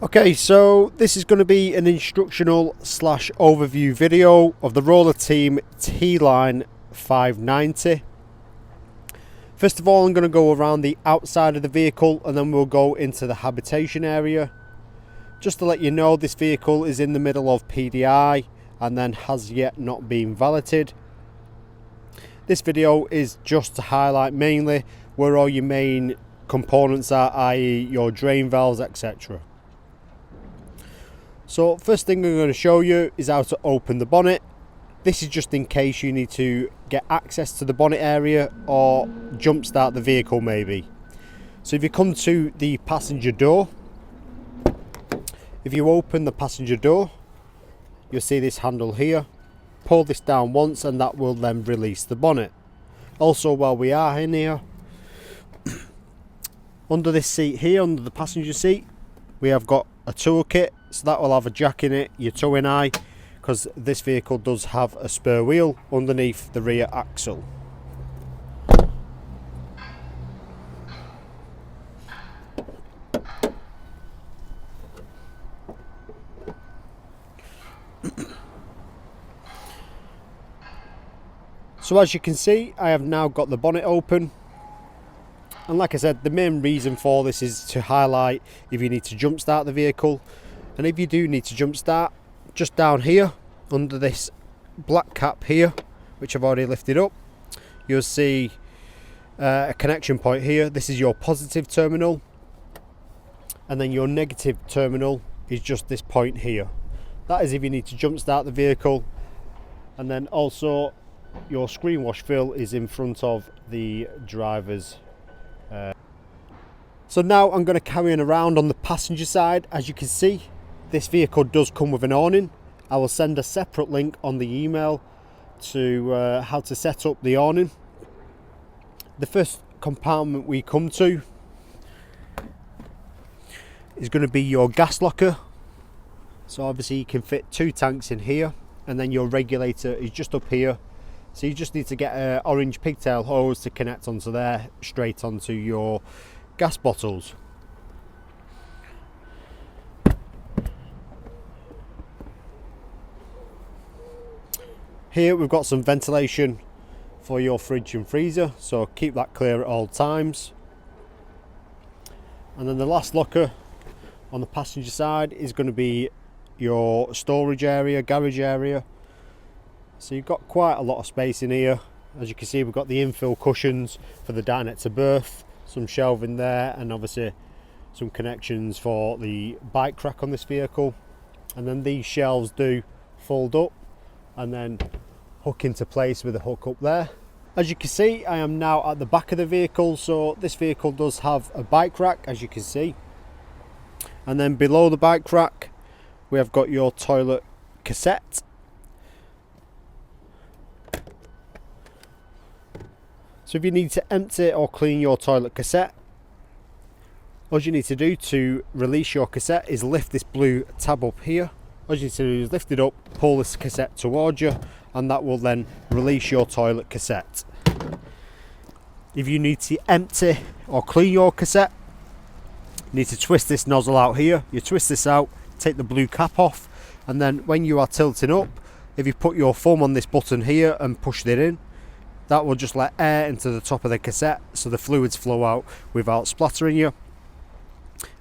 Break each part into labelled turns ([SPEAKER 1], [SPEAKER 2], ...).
[SPEAKER 1] Okay, so this is going to be an instructional slash overview video of the Rollerteam T-Line 590. First of all, I'm going to go around the outside of the vehicle and then we'll go into the habitation area. Just to let you know, this vehicle is in the middle of PDI and then has yet not been valeted. This video is just to highlight mainly where all your main components are, i.e. your drain valves, etc. So first thing I'm going to show you is how to open the bonnet. This is just in case you need to get access to the bonnet area or jump start the vehicle maybe. So if you come to the passenger door, if you open the passenger door, you'll see this handle here. Pull this down once and that will then release the bonnet. Also, while we are in here, under this seat here, under the passenger seat, we have got a toolkit. So that will have a jack in it, your towing eye, because this vehicle does have a spare wheel underneath the rear axle. So as you can see, I have now got the bonnet open. And like I said, the main reason for this is to highlight if you need to jump start the vehicle. And if you do need to jump start, just down here under this black cap here, which I've already lifted up, you'll see a connection point here. This is your positive terminal, and then your negative terminal is just this point here. That is if you need to jump start the vehicle. And then also your screen wash fill is in front of the driver's. So now I'm going to carry on around on the passenger side. As you can see, this vehicle does come with an awning. I will send a separate link on the email to how to set up the awning. The first compartment we come to is going to be your gas locker. So obviously you can fit 2 tanks in here, and then your regulator is just up here. So you just need to get an orange pigtail hose to connect onto there, straight onto your gas bottles. Here we've got some ventilation for your fridge and freezer, so keep that clear at all times. And then the last locker on the passenger side is going to be your storage area, garage area. So you've got quite a lot of space in here. As you can see, we've got the infill cushions for the dinette to berth, some shelving there, and obviously some connections for the bike rack on this vehicle. And then these shelves do fold up and then hook into place with a hook up there. As you can see, I am now at the back of the vehicle. So this vehicle does have a bike rack, as you can see. And then below the bike rack, we have got your toilet cassette. So if you need to empty or clean your toilet cassette, all you need to do to release your cassette is lift this blue tab up here. All you need to do is lift it up, pull this cassette towards you, and that will then release your toilet cassette. If you need to empty or clean your cassette, you need to twist this nozzle out here. You twist this out, take the blue cap off, and then when you are tilting up, if you put your thumb on this button here and push it in, that will just let air into the top of the cassette so the fluids flow out without splattering you.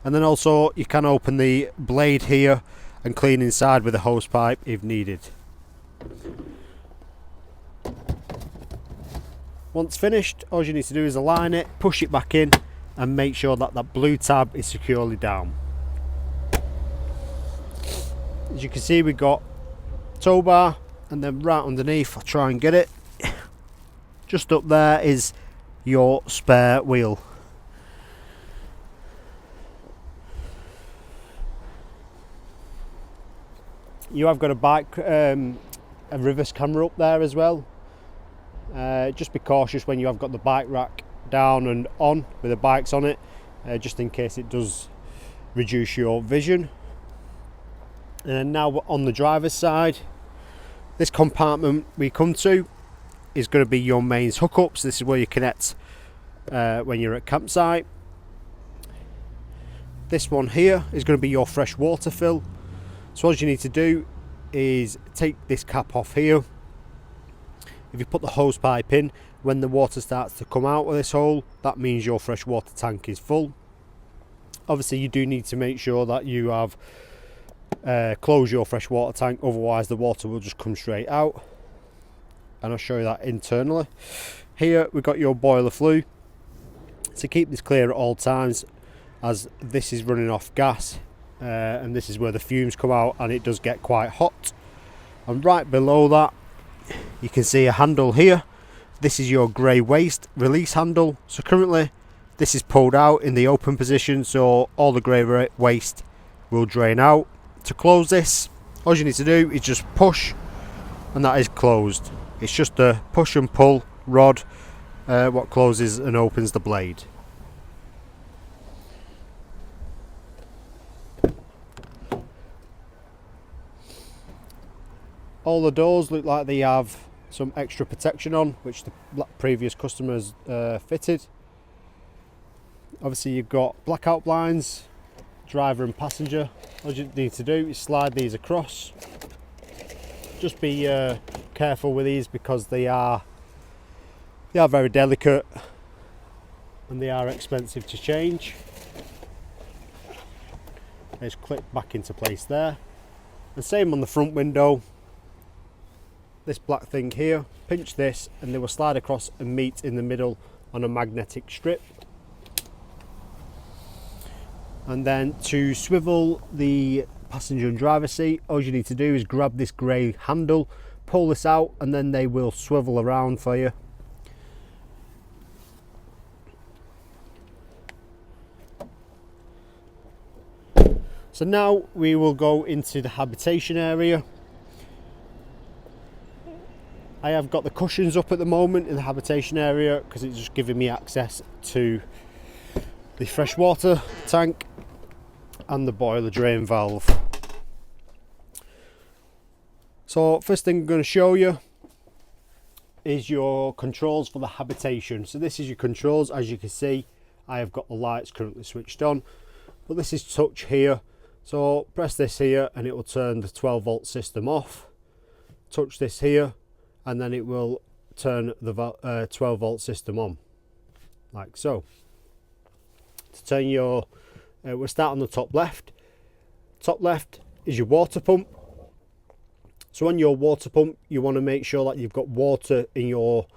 [SPEAKER 1] And then also you can open the blade here and clean inside with a hose pipe if needed. Once finished, all you need to do is align it, push it back in, and make sure that that blue tab is securely down. As you can see, we've got tow bar, and then right underneath, I'll try and get it, just up there is your spare wheel. You have got a reverse camera up there as well. Just be cautious when you have got the bike rack down and on with the bikes on it, just in case it does reduce your vision. And now we're on the driver's side. This compartment we come to is going to be your mains hookups. This is where you connect when you're at campsite. This one here is going to be your fresh water fill. So all you need to do is take this cap off here. If you put the hose pipe in, when the water starts to come out of this hole, that means your fresh water tank is full. Obviously you do need to make sure that you have closed your fresh water tank, otherwise the water will just come straight out. And I'll show you that internally. Here we've got your boiler flue. To keep this clear at all times, as this is running off gas, and this is where the fumes come out, and it does get quite hot. And right below that you can see a handle here. This is your grey waste release handle. So currently this is pulled out in the open position, so all the grey waste will drain out. To close this, all you need to do is just push, and that is closed. It's just a push and pull rod what closes and opens the blade. All the doors look like they have some extra protection on, which the previous customers fitted. Obviously you've got blackout blinds, driver and passenger. All you need to do is slide these across. Just be careful with these because they are very delicate and they are expensive to change. They just clip back into place there. And same on the front window. This black thing here, pinch this and they will slide across and meet in the middle on a magnetic strip. And then to swivel the passenger and driver seat, all you need to do is grab this grey handle, pull this out, and then they will swivel around for you. So now we will go into the habitation area. I have got the cushions up at the moment in the habitation area because it's just giving me access to the freshwater tank and the boiler drain valve. So first thing I'm going to show you is your controls for the habitation. So this is your controls. As you can see, I have got the lights currently switched on, but this is touch here. So press this here and it will turn the 12 volt system off. Touch this here and then it will turn the 12 volt system on, like so. To turn your, we'll start on the top left. Top left is your water pump. So on your water pump, you want to make sure that you've got water in your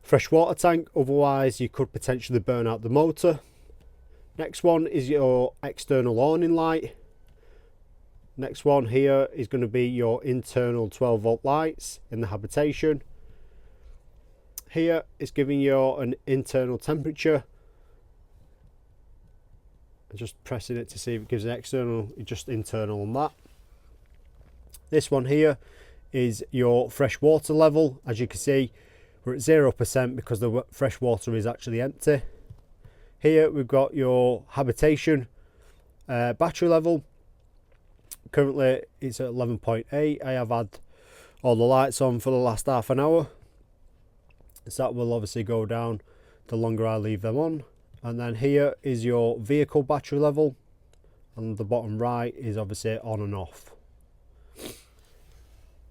[SPEAKER 1] freshwater tank, otherwise you could potentially burn out the motor. Next one is your external awning light. Next one here is going to be your internal 12 volt lights in the habitation. Here it's giving you an internal temperature. I'm just pressing it to see if it gives an external, just internal on that. This one here is your fresh water level. As you can see, we're at 0% because the fresh water is actually empty. Here we've got your habitation battery level. Currently it's at 11.8. I have had all the lights on for the last half an hour, so that will obviously go down the longer I leave them on. And then here is your vehicle battery level, and the bottom right is obviously on and off.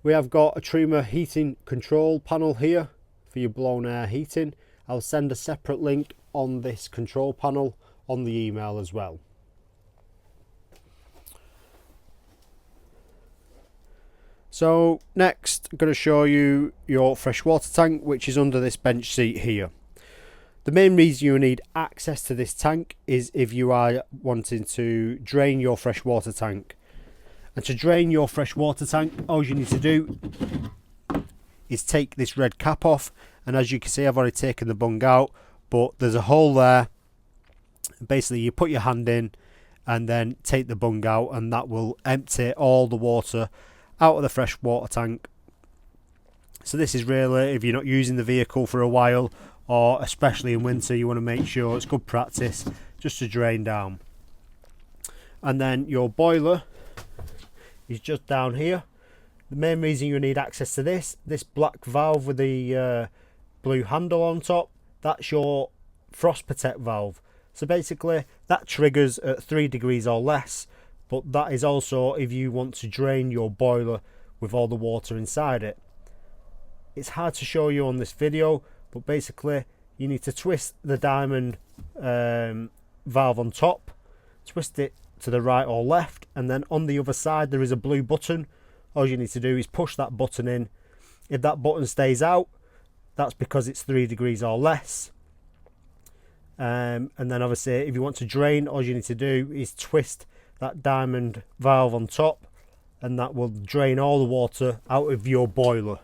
[SPEAKER 1] We have got a Trima heating control panel here for your blown air heating. I'll send a separate link on this control panel on the email as well. So next I'm going to show you your freshwater tank, which is under this bench seat here. The main reason you need access to this tank is if you are wanting to drain your freshwater tank. And to drain your freshwater tank, all you need to do is take this red cap off. And as you can see, I've already taken the bung out, but there's a hole there. Basically, you put your hand in and then take the bung out, and that will empty all the water out of the freshwater tank. So this is really, if you're not using the vehicle for a while, or especially in winter, you want to make sure it's good practice just to drain down. And then your boiler is just down here. The main reason you need access to this black valve with the blue handle on top, that's your frost protect valve. So basically that triggers at 3 degrees or less, but that is also if you want to drain your boiler with all the water inside it. It's hard to show you on this video, but basically you need to twist the diamond valve on top, twist it to the right or left, and then on the other side there is a blue button. All you need to do is push that button in. If that button stays out, that's because it's 3 degrees or less. And then obviously if you want to drain, all you need to do is twist that diamond valve on top, and that will drain all the water out of your boiler.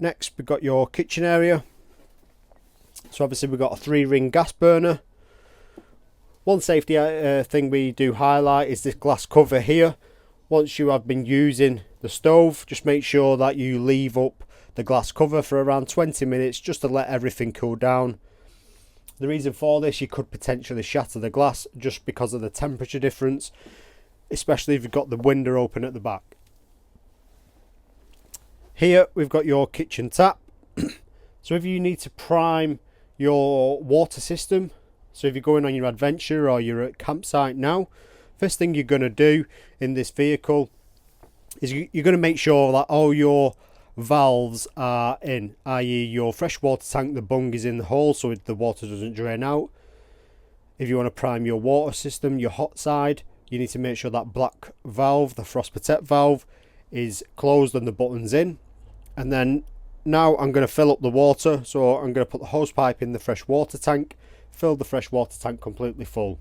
[SPEAKER 1] Next we've got your kitchen area. So obviously we've got a 3-ring gas burner. One safety thing we do highlight is this glass cover here. Once you have been using the stove, just make sure that you leave up the glass cover for around 20 minutes just to let everything cool down. The reason for this, you could potentially shatter the glass just because of the temperature difference, especially if you've got the window open at the back. Here we've got your kitchen tap. So if you need to prime your water system, so if you're going on your adventure or you're at campsite now, first thing you're going to do in this vehicle is you're going to make sure that all your valves are in, i.e. your freshwater tank, the bung is in the hole so the water doesn't drain out. If you want to prime your water system, your hot side, you need to make sure that black valve, the frost protect valve, is closed and the button's in. And then now I'm going to fill up the water, so I'm going to put the hose pipe in the fresh water tank, fill the fresh water tank completely full.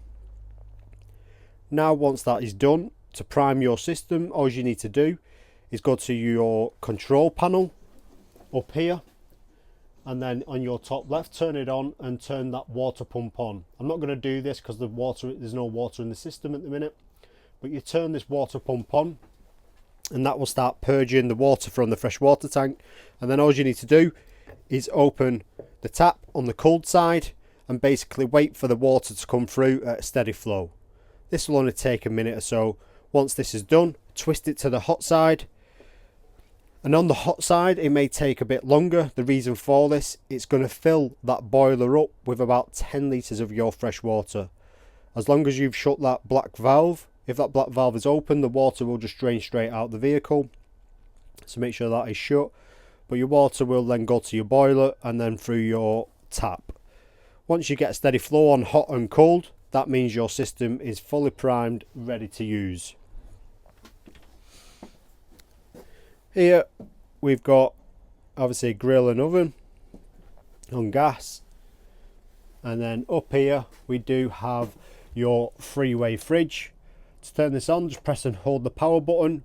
[SPEAKER 1] Now once that is done, to prime your system, all you need to do is go to your control panel up here, and then on your top left turn it on and turn that water pump on. I'm not going to do this because there's no water in the system at the minute, but you turn this water pump on and that will start purging the water from the fresh water tank. And then all you need to do is open the tap on the cold side and basically wait for the water to come through at a steady flow. This will only take a minute or so. Once this is done, twist it to the hot side, and on the hot side it may take a bit longer. The reason for this, it's going to fill that boiler up with about 10 litres of your fresh water. As long as you've shut that black valve, if that black valve is open, the water will just drain straight out the vehicle, so make sure that is shut. But your water will then go to your boiler and then through your tap. Once you get a steady flow on hot and cold, that means your system is fully primed, ready to use. Here we've got obviously a grill and oven on gas, and then up here we do have your three-way fridge. To turn this on, just press and hold the power button,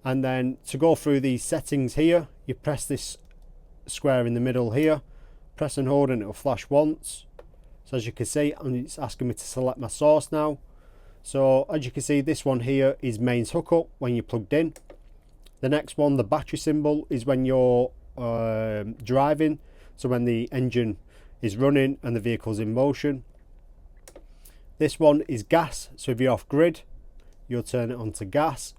[SPEAKER 1] and then to go through these settings here, you press this square in the middle here, press and hold, and it will flash once. So as you can see, and it's asking me to select my source now. So as you can see, this one here is mains hookup when you're plugged in. The next one, the battery symbol, is when you're driving, so when the engine is running and the vehicle's in motion. This one is gas, so if you're off grid, you'll turn it on to gas,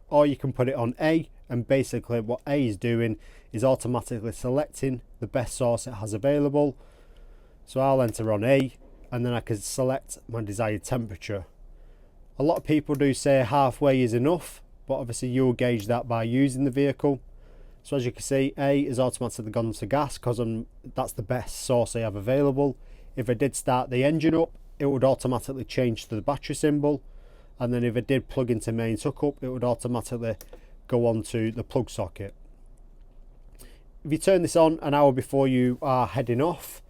[SPEAKER 1] or you can put it on A, and basically what A is doing is automatically selecting the best source it has available. So I'll enter on A, and then I can select my desired temperature. A lot of people do say halfway is enough, but obviously you'll gauge that by using the vehicle. So as you can see, A is automatically gone to gas because that's the best source I have available. If I did start the engine up, it would automatically change to the battery symbol, and then if I did plug into mains hookup, it would automatically go on to the plug socket. If you turn this on an hour before you are heading off,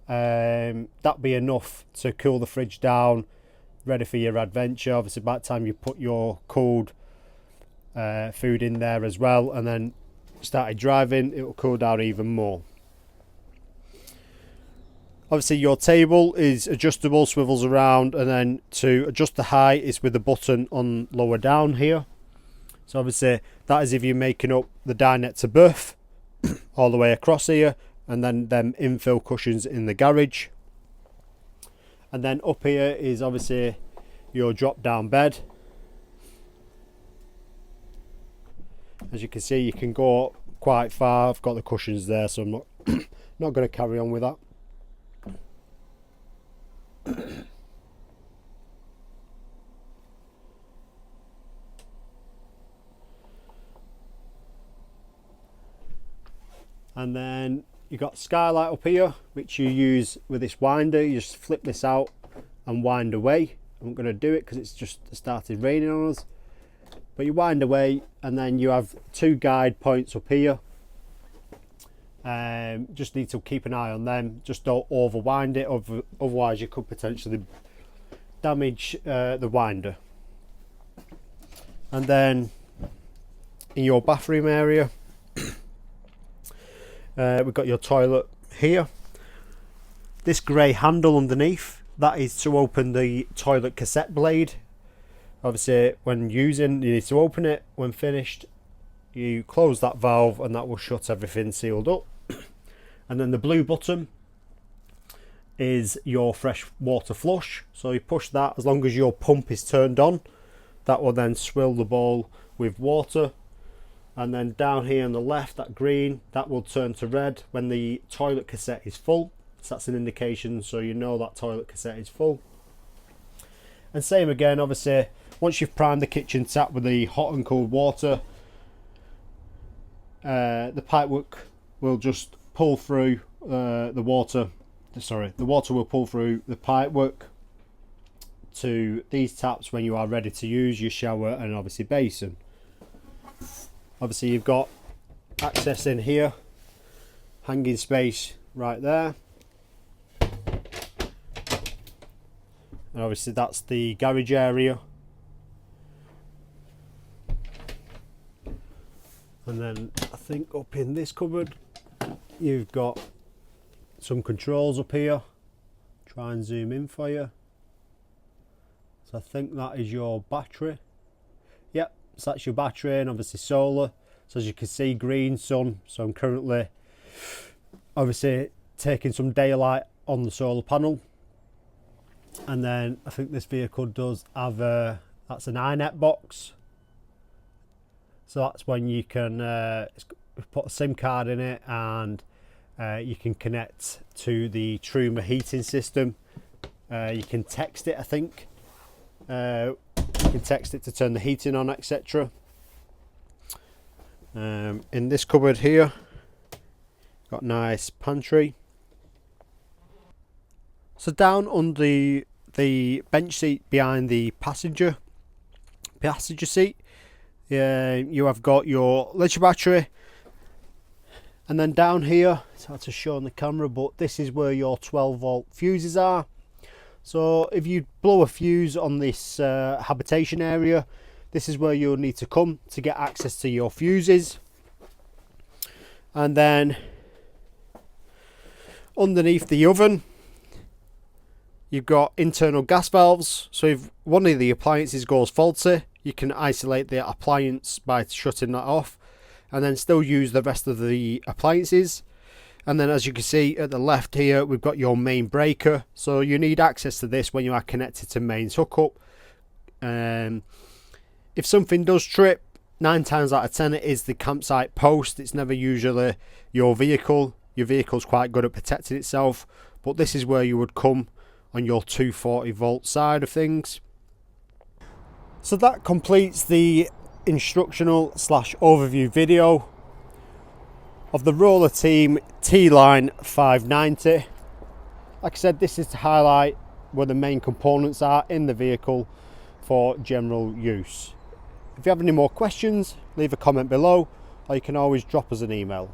[SPEAKER 1] that'd be enough to cool the fridge down, ready for your adventure. Obviously by the time you put your cold food in there as well and then started driving, it will cool down even more. Obviously your table is adjustable, swivels around, and then to adjust the height is with the button on lower down here. So obviously that is if you're making up the dinette to berth all the way across here, and then them infill cushions in the garage. And then up here is obviously your drop down bed. As you can see, you can go quite far. I've got the cushions there, so I'm not going to carry on with that. And then you've got skylight up here, which you use with this winder. You just flip this out and wind away. I'm not going to do it because it's just started raining on us. But you wind away, and then you have 2 guide points up here. Just need to keep an eye on them. Just don't overwind it, otherwise you could potentially damage the winder. And then in your bathroom area, we've got your toilet here. This grey handle underneath, that is to open the toilet cassette blade. Obviously when using, you need to open it. When finished, you close that valve and that will shut everything sealed up. And then the blue button is your fresh water flush, so you push that. As long as your pump is turned on, that will then swill the bowl with water. And then down here on the left, that green, that will turn to red when the toilet cassette is full. So that's an indication, so you know that toilet cassette is full. And same again, obviously, once you've primed the kitchen tap with the hot and cold water, the pipework will just pull through the water. Sorry, the water will pull through the pipework to these taps when you are ready to use your shower and obviously basin. Obviously you've got access in here, hanging space right there. And obviously that's the garage area. And then I think up in this cupboard you've got some controls up here. Try and zoom in for you. So I think that is your battery. Yep, so that's your battery, and obviously solar. So as you can see, green sun. So I'm currently obviously taking some daylight on the solar panel. And then I think this vehicle does have that's an iNet box. So that's when you can put a SIM card in it, and you can connect to the Truma heating system. You can text it, I think. You can text it to turn the heating on, etc. In this cupboard here, got nice pantry. So down on the bench seat behind the passenger seat, you have got your leisure battery, and then down here, it's hard to show on the camera, but this is where your 12-volt fuses are. So if you blow a fuse on this habitation area, this is where you'll need to come to get access to your fuses. And then underneath the oven, you've got internal gas valves. So if one of the appliances goes faulty, you can isolate the appliance by shutting that off, and then still use the rest of the appliances. And then as you can see at the left here, we've got your main breaker. So you need access to this when you are connected to mains hookup. If something does trip, 9 times out of 10 it is the campsite post. It's never usually your vehicle. Your vehicle's quite good at protecting itself, but this is where you would come on your 240 volt side of things. So that completes the instructional / overview video of the Rollerteam T-Line 590. Like I said, this is to highlight where the main components are in the vehicle for general use. If you have any more questions, leave a comment below, or you can always drop us an email.